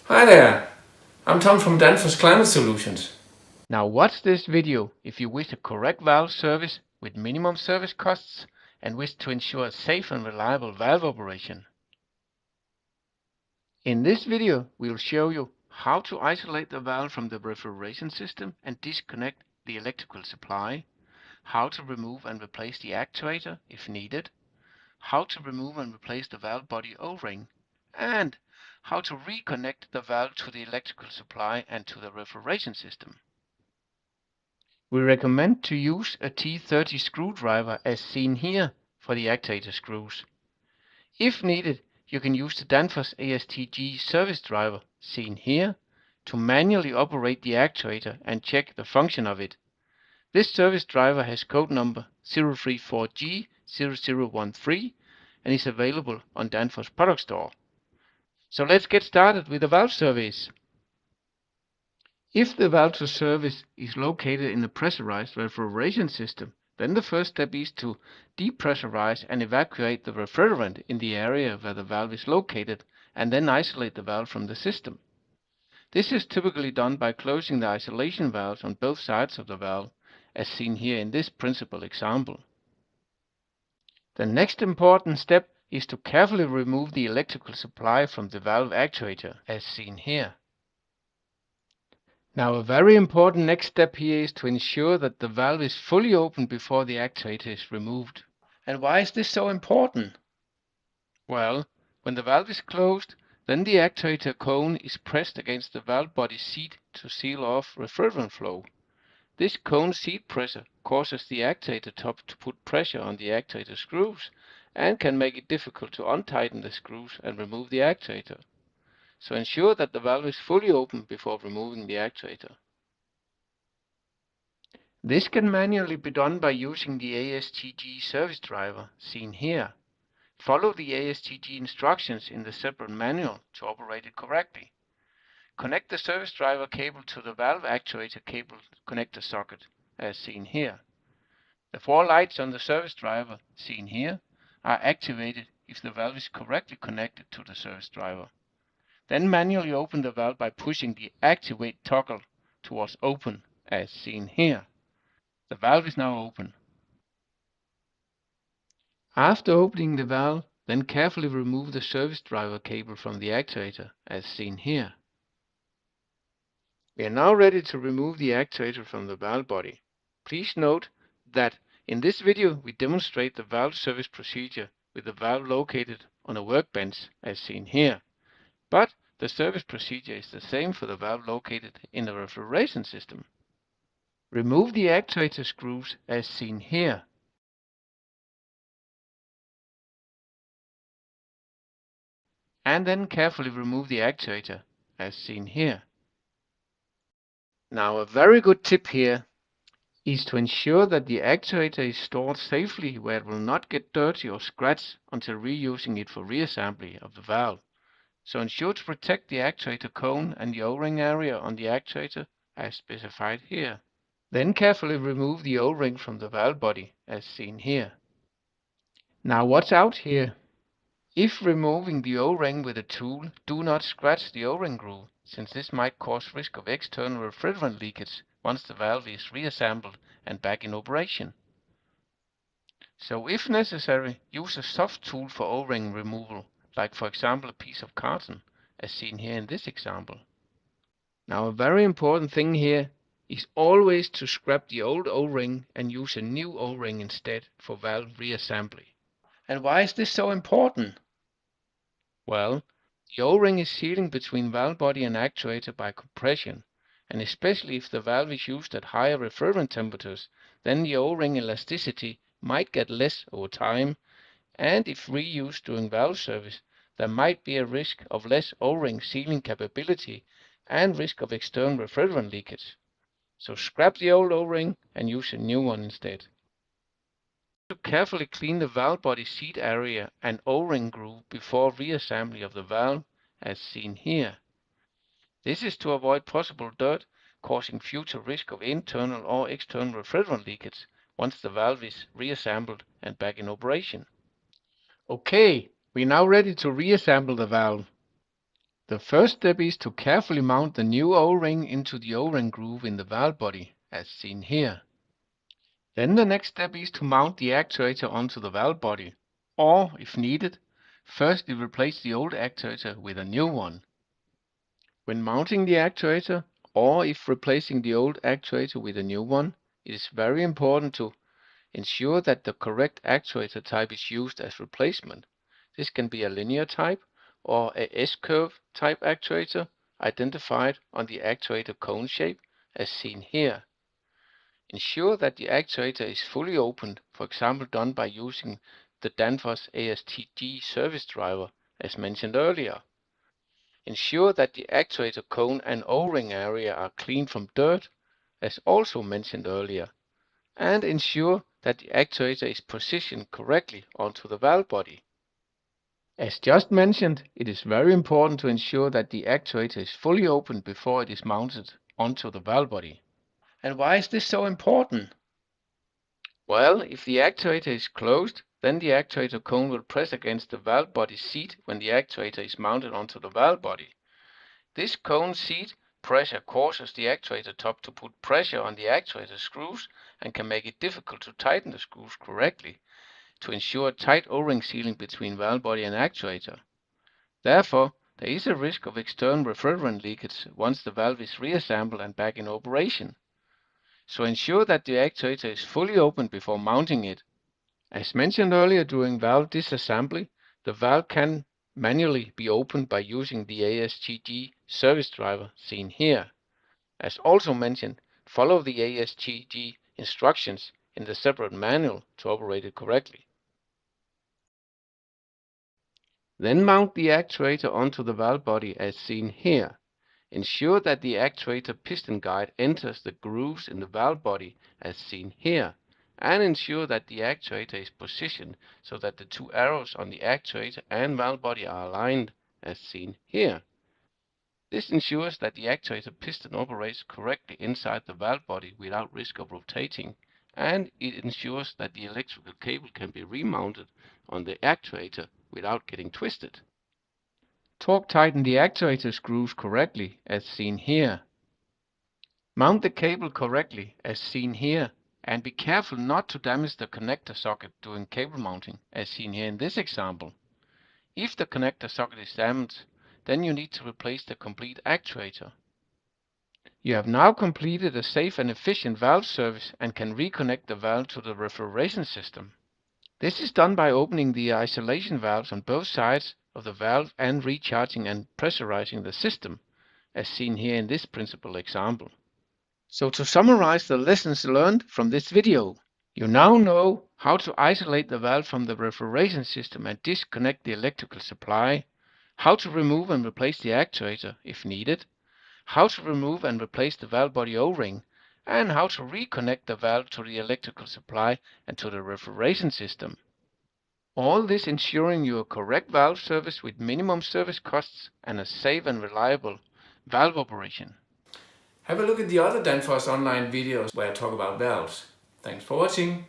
Hi there, I'm Tom from Danfoss Climate Solutions. Now watch this video if you wish a correct valve service with minimum service costs and wish to ensure a safe and reliable valve operation. In this video, we'll show you how to isolate the valve from the refrigeration system and disconnect the electrical supply, how to remove and replace the actuator if needed, how to remove and replace the valve body O-ring, and how to reconnect the valve to the electrical supply and to the refrigeration system. We recommend to use a T30 screwdriver as seen here for the actuator screws. If needed, you can use the Danfoss ASTG service driver seen here to manually operate the actuator and check the function of it. This service driver has code number 034G0013 and is available on Danfoss Product Store. So let's get started with the valve service. If the valve to service is located in a pressurized refrigeration system, then the first step is to depressurize and evacuate the refrigerant in the area where the valve is located and then isolate the valve from the system. This is typically done by closing the isolation valves on both sides of the valve, as seen here in this principal example. The next important step is to carefully remove the electrical supply from the valve actuator, as seen here. Now a very important next step here is to ensure that the valve is fully open before the actuator is removed. And why is this so important? Well, when the valve is closed, then the actuator cone is pressed against the valve body seat to seal off refrigerant flow. This cone seat pressure causes the actuator top to put pressure on the actuator screws and can make it difficult to untighten the screws and remove the actuator. So ensure that the valve is fully open before removing the actuator. This can manually be done by using the ASTG service driver, seen here. Follow the ASTG instructions in the separate manual to operate it correctly. Connect the service driver cable to the valve actuator cable connector socket, as seen here. The 4 lights on the service driver, seen here, are activated if the valve is correctly connected to the service driver. Then manually open the valve by pushing the activate toggle towards open, as seen here. The valve is now open. After opening the valve, then carefully remove the service driver cable from the actuator, as seen here. We are now ready to remove the actuator from the valve body. Please note that in this video we demonstrate the valve service procedure with the valve located on a workbench, as seen here. But the service procedure is the same for the valve located in the refrigeration system. Remove the actuator screws, as seen here. And then carefully remove the actuator, as seen here. Now a very good tip here is to ensure that the actuator is stored safely where it will not get dirty or scratched until reusing it for reassembly of the valve. So ensure to protect the actuator cone and the O-ring area on the actuator as specified here. Then carefully remove the O-ring from the valve body, as seen here. Now watch out here. If removing the O-ring with a tool, do not scratch the O-ring groove, since this might cause risk of external refrigerant leakage once the valve is reassembled and back in operation. So if necessary, use a soft tool for O-ring removal, like for example a piece of carton, as seen here in this example. Now a very important thing here is always to scrap the old O-ring and use a new O-ring instead for valve reassembly. And why is this so important? Well, the O-ring is sealing between valve body and actuator by compression, and especially if the valve is used at higher refrigerant temperatures, then the O-ring elasticity might get less over time, and if reused during valve service, there might be a risk of less O-ring sealing capability and risk of external refrigerant leakage. So scrap the old O-ring and use a new one instead. To carefully clean the valve body seat area and O-ring groove before reassembly of the valve, as seen here. This is to avoid possible dirt causing future risk of internal or external refrigerant leakage once the valve is reassembled and back in operation. Okay, we're now ready to reassemble the valve. The first step is to carefully mount the new O-ring into the O-ring groove in the valve body, as seen here. Then the next step is to mount the actuator onto the valve body, or, if needed, firstly replace the old actuator with a new one. When mounting the actuator, or if replacing the old actuator with a new one, it is very important to ensure that the correct actuator type is used as replacement. This can be a linear type or a S-curve type actuator identified on the actuator cone shape as seen here. Ensure that the actuator is fully opened, for example done by using the Danfoss ASTG service driver as mentioned earlier. Ensure that the actuator cone and O-ring area are clean from dirt, as also mentioned earlier, and ensure that the actuator is positioned correctly onto the valve body. As just mentioned, it is very important to ensure that the actuator is fully open before it is mounted onto the valve body. And why is this so important? Well, if the actuator is closed, then the actuator cone will press against the valve body seat when the actuator is mounted onto the valve body. This cone seat pressure causes the actuator top to put pressure on the actuator screws and can make it difficult to tighten the screws correctly to ensure tight O-ring sealing between valve body and actuator. Therefore, there is a risk of external refrigerant leakage once the valve is reassembled and back in operation. So ensure that the actuator is fully open before mounting it. As mentioned earlier during valve disassembly, the valve can manually be opened by using the ASTG service driver seen here. As also mentioned, follow the ASTG instructions in the separate manual to operate it correctly. Then mount the actuator onto the valve body as seen here. Ensure that the actuator piston guide enters the grooves in the valve body as seen here, and ensure that the actuator is positioned so that the two arrows on the actuator and valve body are aligned as seen here. This ensures that the actuator piston operates correctly inside the valve body without risk of rotating, and it ensures that the electrical cable can be remounted on the actuator without getting twisted. Torque tighten the actuator screws correctly as seen here. Mount the cable correctly as seen here, and be careful not to damage the connector socket during cable mounting as seen here in this example. If the connector socket is damaged, then you need to replace the complete actuator. You have now completed a safe and efficient valve service and can reconnect the valve to the refrigeration system. This is done by opening the isolation valves on both sides of the valve and recharging and pressurizing the system, as seen here in this principal example. So to summarize the lessons learned from this video, you now know how to isolate the valve from the refrigeration system and disconnect the electrical supply, how to remove and replace the actuator if needed, how to remove and replace the valve body O-ring, and how to reconnect the valve to the electrical supply and to the refrigeration system. All this ensuring your correct valve service with minimum service costs and a safe and reliable valve operation. Have a look at the other Danfoss online videos where I talk about valves. Thanks for watching.